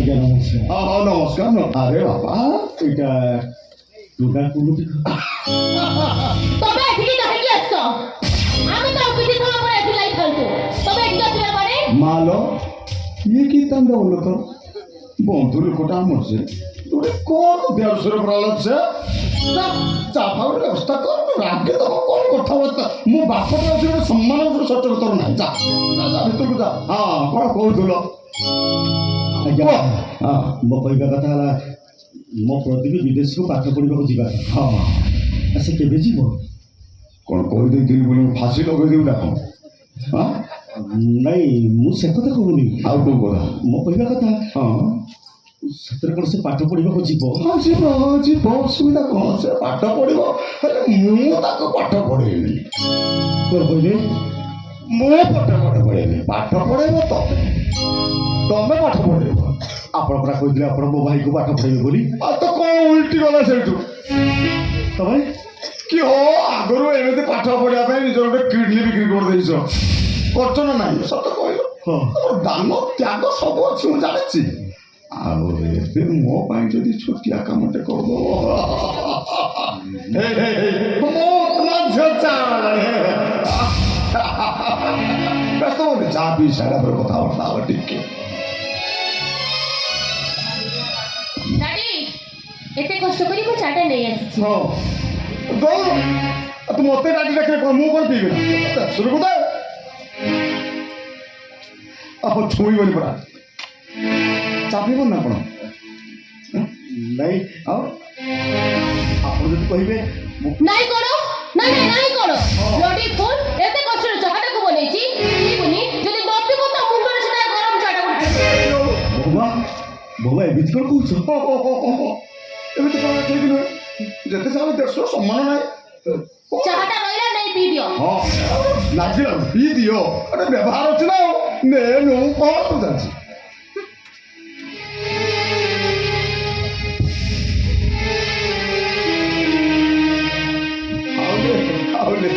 আজ্ঞা নমস্কার। নমস্কার। আরে বাবা এটা টোটাল কোনোটি তবে এদিকে কাহিনী আসছো আমি তো অফিসে সময় করে এসে লাই ফেলতো তবে এদিকে আসবে পারে মালো ইয়ে কি তান্ডা হলো তো বন্ধু লোকটা মরছে তোরে কোন দেড়শোর পড়া লাগছে চা খাওয়ার ব্যবস্থা কর রাগে তো কোন কথাবার্তা ମୁଁ ବାପଟା ଅଛି ଗୋଟେ ସମ୍ମାନ ଗୋଟେ ସଚ ତର ନାହିଁ ଯା ଯା ଭିତରକୁ ଯା ହଁ କ'ଣ କହୁଥିଲ ଆଜ୍ଞା ହଁ ମୋ କହିବା କଥା ହେଲା ମୋ ପ୍ରଦୀପ ବିଦେଶକୁ ପାଠ ପଢ଼ିବାକୁ ଯିବା ହଁ ସେ କେବେ ଯିବ? କ'ଣ କହିଦେଇଥିଲି ବୋଲି ଫାଶୀ ଲଗେଇଦେବି ନା କ'ଣ ହଁ ନାଇଁ ମୁଁ ସେ କଥା କହୁନି, ଆଉ କ'ଣ କଥା ମୋ କହିବା କଥା ହଁ ସତରେ କ'ଣ ସେ ପାଠ ପଢ଼ିବାକୁ ଯିବ? ହଁ ଯିବ ଯିବ ଅସୁବିଧା କ'ଣ ସେ ପାଠ ପଢ଼ିବ ହେଲେ ମୁଁ ତାକୁ ପାଠ ପଢ଼େଇବି କ'ଣ କହିଲେ? ମୁଁ ପାଠ ପଢ଼େଇବି ପାଠ ପଢ଼େଇବ ତମେ ତମେ ପାଠ ପଢ଼େଇବ ଆପଣ ପରା କହିଥିଲେ ଆପଣ ମୋ ଭାଇକୁ ପାଠ ପଢ଼େଇବେ ବୋଲି। ଆଉ ତ କ'ଣ ଉଲ୍ଟି ଗଲା ସେଇଠୁ ତମେ କି ହୋ ଆଗରୁ ଏମିତି ପାଠ ପଢ଼ିବା ପାଇଁ ନିଜର ଗୋଟେ କିଡନୀ ବିକ୍ରି କରିଦେଇଛ କରୁଛ ନା ନାହିଁ ସତ କହିଲ ହଁ ତମର ଦାନ ତ୍ୟାଗ ସବୁ ଅଛି ମୁଁ ଜାଣିଛି ଆଉ ଏବେ ମୋ ପାଇଁ ଯଦି ଛୋଟିଆ କାମଟେ କରିଦେବ ବ୍ୟସ୍ତ ହୁଅନି ଚା ପିଇ ସାରିଲା ପରେ କଥାବାର୍ତ୍ତା ହବ ଟିକେ ଡାଡି ଏତେ କଷ୍ଟ କରି ମୁଁ ଚାଟା ନେଇ ଆସିଛି। ହଁ ତୁ ମତେ ଡାକି ଡାକିଲେ କ'ଣ ମୁଁ କ'ଣ ପିଇବି ନା ଶୁରୁକୁ ଦେ ଛୁଇଁବନି ପରା ଚା ପିଇବ ନା ଆପଣ ନାଇଁ ଆଉ ଆପଣ ଯଦି କହିବେ ମୁଁ ନାଇଁ କର ନାଇଁ କର ବ୍ଲଡି ଫୁଲ ଏତେ କଷ୍ଟରେ ଚାଟାକୁ ବନେଇଛି ପିଇବୁନି ଯଦି ଦର୍ଦି ମତ ମୁଣ୍ଡରେ ସେଟା ଗରମ ଚାଟାକୁ ଢାଳି ବହୁମା ବହୁମା ଏମିତି କ'ଣ କହୁଛ? ଏମିତି କ'ଣ ଠିକ୍ ନୁହେଁ ଯେତେ ଯାହା ଦେଶର ସମ୍ମାନ ନାହିଁ ଚାଟା ରହିଲା ନେଇ ପିଇ ଦିଅ। ହଁ ଲାଗିଲା ପିଇ ଦିଅ ଗୋଟେ ବ୍ୟବହାର ଅଛି ନା ଆଉ ନେ ନୁ କ'ଣ ଚାଲିଛି ଆଉଲେ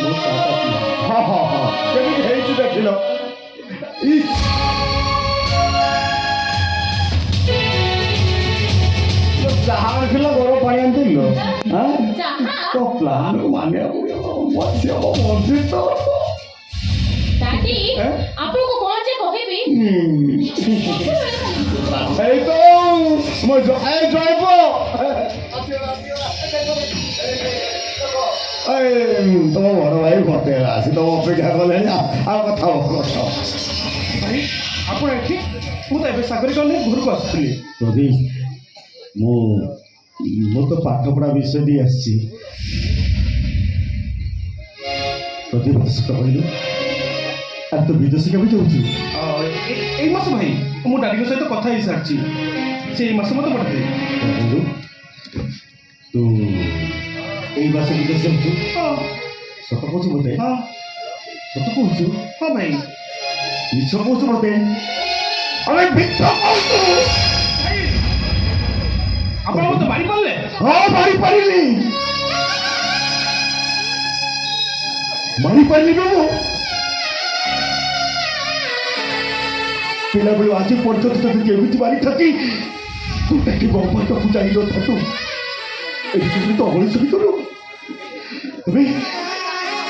ମୋ ଚାଟା ପିଅ। ହଁ କେମିତି ହେଇଛି ଦେଖିଲ ଯାହା ଥିଲା ଗରମ ପାଣି ଆଣିଥିଲ ଚାହା ତ ପ୍ଲାନ୍ ମାନିବାକୁ ମଝି ହବ ମଝି ତ ଡାଡି ଆପଣଙ୍କୁ କ'ଣ ଯେ କହିବି এই তো এই জয়ব তোমার বড় ভাই ঘটে আছে তোমার অপেক্ষা কলেনি আর কথা কথা ଭାଇ ଆପଣ ଏଠି ମୁଁ ତ ଏବେ ଚାକରି କଲି ଘରକୁ ଆସୁଥିଲି। ପ୍ରଦୀପ ମୁଁ ତ ପାଠପଢ଼ା ବିଷୟ ଦେଇ ଆସିଛି। ପ୍ରଦୀପ ସତ କହିଲୁ ଆରେ ତୁ ବିଦେଶ କେବେ ଯାଉଛୁ? ଏଇ ମାସ ଭାଇ ମୁଁ ଡାଡିଙ୍କ ସହିତ କଥା ହେଇସାରିଛି ସେ ଏଇ ମାସ ମୋତେ ପଠାଇଦେବେ। କହିଲୁ ତୁ ଏଇ ମାସ ବିଦେଶ ଯାଉଛୁ? ହଁ ସତ କହୁଛୁ ମୋତେ? ହଁ ସତ କହୁଛୁ? ହଁ ଭାଇ ମିଛ କହୁଛୁ ମୋତେ? আরে মিথ্যা কইছো ଆପଣ ମୋତେ ମାରିପାରିଲେ? হ্যাঁ মারি পারিনি বাবু ପିଲାବେଳୁ ଆଜି ପର୍ଯ୍ୟନ୍ତ ଯଦି କେମିତି ମାରିଥାନ୍ତି ତୁଟାକି ଗପାଟକୁ ଯାଇନଥାନ୍ତୁ ଏମିତି ତ ଅମଣିଷ ଭିତରୁ ଏବେ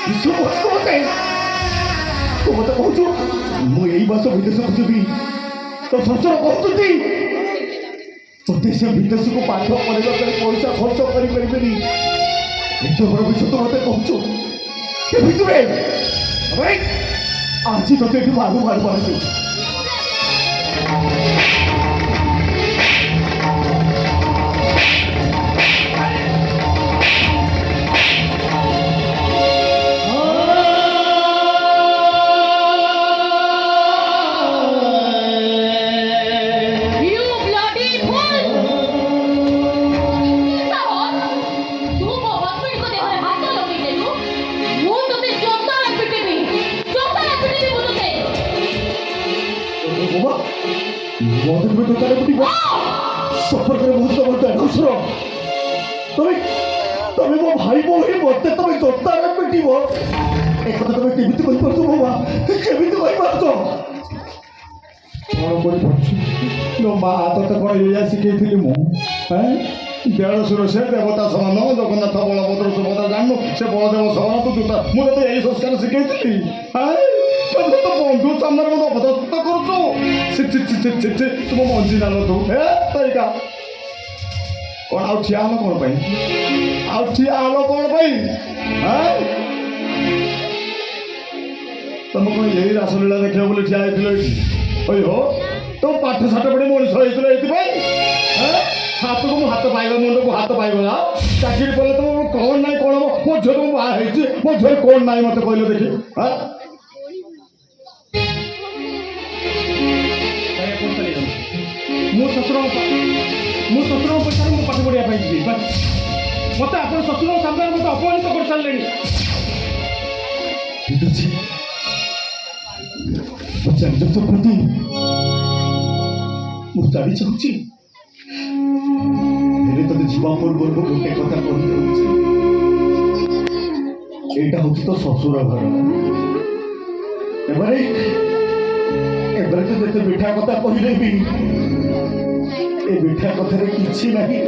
ବିଶ୍ୱ କହୁଛୁ ମୋତେ ତୁ ମୋତେ କହୁଛୁ ମୁଁ ଏଇ ମାସ ବିଦେଶକୁ ଯିବି ତ ଶ୍ୱଶୁର କହୁଛନ୍ତି ତୋତେ ସେ ବିଦେଶକୁ ପାଠ ପଢ଼ିବା ପାଇଁ ପଇସା ଖର୍ଚ୍ଚ କରିପାରିବେନି ଏତେ ବଡ଼ ବିଷୟ ତ ମୋତେ କହୁଛୁ କେମିତି ରେ ଆଜି ତୋତେ ଏଠି ମାରୁ ମାରିପାରୁଛୁ মদের ভিতরে সফর করে বুঝতে বলতে খুচরো তুমি ତମେ ମୋ ଭାଇ ଭଉଣୀ ମତେ ତମେ ଦୋସ୍ତାରେ ପିଟିବ ଏ କଥା ତମେ କେମିତି କହିପାରୁଛ ମୋ ମା କେମିତି କହିପାରୁଛ କଣ କରିପାରୁଛୁ ମୋ ମା ତତେ କଣ ଏଇଆ ଶିଖେଇଥିଲି ମୁଁ ଦେଢ଼ଶୁର ସେ ଦେବତା ସମାନ ଜଗନ୍ନାଥ ବଳଭଦ୍ର ସୁଭଦ୍ରା ଜାଣିନୁ ସେ ବଳଦେବ ସମାନ ତୁ ଜୋତା ମୁଁ ତତେ ଏଇ ସଂସ୍କାର ଶିଖେଇଥିଲି ତୁ ତ ବନ୍ଧୁ ସାମ୍ନାରେ ମତେ ଅପଦସ୍ତ କରୁଛୁ ତୁମ ମଞ୍ଜି ଜାଣ ତୁ ତରିକା କ'ଣ ଆଉ ଠିଆ ହେଲ କ'ଣ ପାଇଁ ଆଉ ଠିଆ ହେଲ କ'ଣ ପାଇଁ ତମେ କ'ଣ ଏଇ ରାସଲୀଳା ଦେଖିବ ବୋଲି ଠିଆ ହେଇଥିଲ ଏଠି ଓଇ ହୋ ତମ ପାଠ ସାଠ ପଢ଼ି ମଣିଷ ହେଇଥିଲ ଏଇଥିପାଇଁ ହାତକୁ ମୁଁ ହାତ ପାଇଗଲା ମୁଣ୍ଡକୁ ହାତ ପାଇଗଲା ଚାକିରି କଲେ ତମ କ'ଣ ନାହିଁ କ'ଣ ମୋ ଝିଅ ତମ ବାହା ହେଇଛି ମୋ ଝିଅ କ'ଣ ନାହିଁ ମତେ କହିଲ ଦେଖି ମୋ ଶ୍ୱଶୁରଙ୍କ ପଇସାରେ ମୁଁ ପାଠ ପଢ଼ିବା ପାଇଁ ଯିବି ବାସ୍ ମୋତେ ଆପଣ ଶ୍ୱଶୁରଙ୍କ ସାମ୍ନାରେ ମୋତେ ଅପମାନିତ କରିସାରିଲେଣି ଠିକ ଅଛି ମୁଁ ଜାଣିଛ ପ୍ରତି ମୁଁ ଜାଣି ଚାହୁଁଛି ହେଲେ ତତେ ଯିବା ପୂର୍ବରୁ ଗୋଟେ କଥା କହିଦେଉଛି ଏଇଟା ହଉଛି ତ ଶ୍ୱଶୁର ଘର ଏବାରେ ତ ଯେତେ ମିଠା କଥା କହିଲେ ବି ଏ ମିଠା କଥାରେ କିଛି ନାହିଁ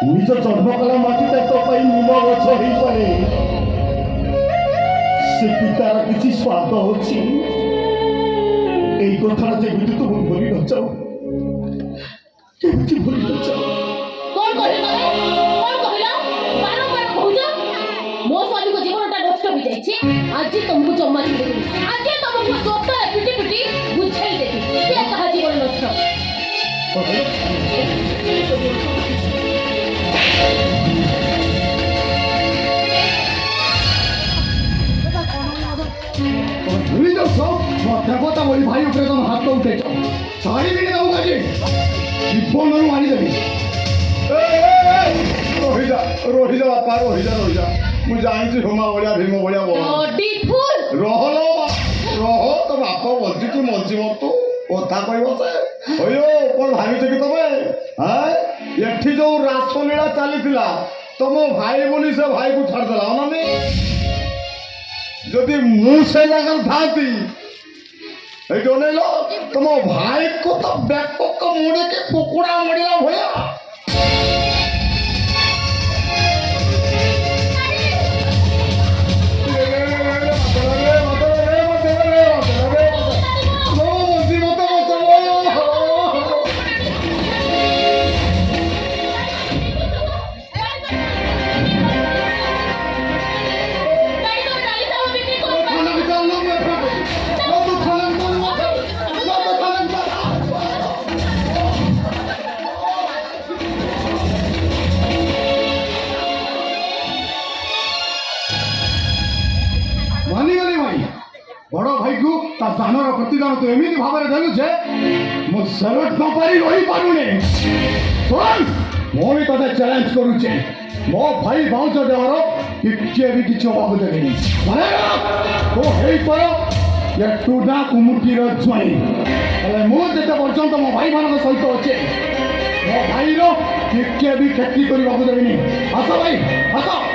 ନିଜ ଜନ୍ମ କଲା ମାଟିଟା ତୋ ପାଇଁ ନିମ ଗଛ ହେଇପାରେ ସେ ପିତାର କିଛି ସ୍ୱାଦ ଅଛି ଏଇ କଥାଟା ଯେମିତି ତୁ ଭୁଲି ନ ଯାଉ କେମିତି ଭୁଲି ନ ଯାଉ କଣ କହିଲ ବାରମ୍ବାର କହୁଛ ମୋ ସ୍ୱାମୀଙ୍କ ଜୀବନଟା ନଷ୍ଟ ହେଇଯାଇଛି ଆଜି ତମକୁ ଜମା ଛାଡ଼ିବିନି ଆଜି ତମକୁ ସପ୍ତାହ ପିଟି ପିଟି ବୁଝାଇ ଦେବି ସେ କାହା ଜୀବନ ନଷ୍ଟ ଭୁଲି ଯାଉଛ ମୋ ଦେବତା ବୋଲି ଭାଇ ଉପରେ ତମ ହାତ ଉଠେଇଛ ଛାଡ଼ିବିନି ତମକୁ ଆଜି ଜୀବନରୁ ମାରିଦେବି ରହିଯା ବାପା ରହିଯା ମୁଁ ଜାଣିଛି ହୁମା ଭଳିଆ ଭୀମ ଭଳିଆ ରହ ତ ବାପ ବଞ୍ଚିଛି ମଞ୍ଜି ମତୁ କଥା କହିବ ସେ ଅୟୋ କ'ଣ ଭାବିଛ କି ତମେ ଏଠି ଯୋଉ ରାସଲୀଳା ଚାଲିଥିଲା ତମ ଭାଇ ବୋଲି ସେ ଭାଇକୁ ଛାଡ଼ିଦେଲା ଅନାନି ଯଦି ମୁଁ ସେ ଜାଗାରେ ଥାନ୍ତି ଏଇଠି ଅନେଇଲ ତମ ଭାଇକୁ ତ ବ୍ୟାପକ ମୋଡ଼ିକି କୁକୁଡ଼ା ମୋଡ଼ିଲା ଭଳିଆ ମାନିଗଲି ଭାଇ ବଡ଼ ଭାଇକୁ ତା ସାନର ପ୍ରତିଦାନ ତୁ ଏମିତି ଭାବରେ ଦେଲୁ ଯେ ମୁଁ ସେଲଟ ନ ପାରି ରହିପାରୁନି ମୁଁ ବି ତତେ ଚ୍ୟାଲେଞ୍ଜ କରୁଛି ମୋ ଭାଇ ଭାଉଜ ଦେହର ଟିକେ ବି କିଛି ହବାକୁ ଦେବେନି ତୁ ହେଇପାର ଏ ଟୁନା କୁମୁଟିର ଜ୍ୱାଇଁ ହେଲେ ମୁଁ ଯେତେ ପର୍ଯ୍ୟନ୍ତ ମୋ ଭାଇମାନଙ୍କ ସହିତ ଅଛି ମୋ ଭାଇର ଟିକେ ବି କ୍ଷତି କରିବାକୁ ଦେବିନି ଆସ ଭାଇ ଆସ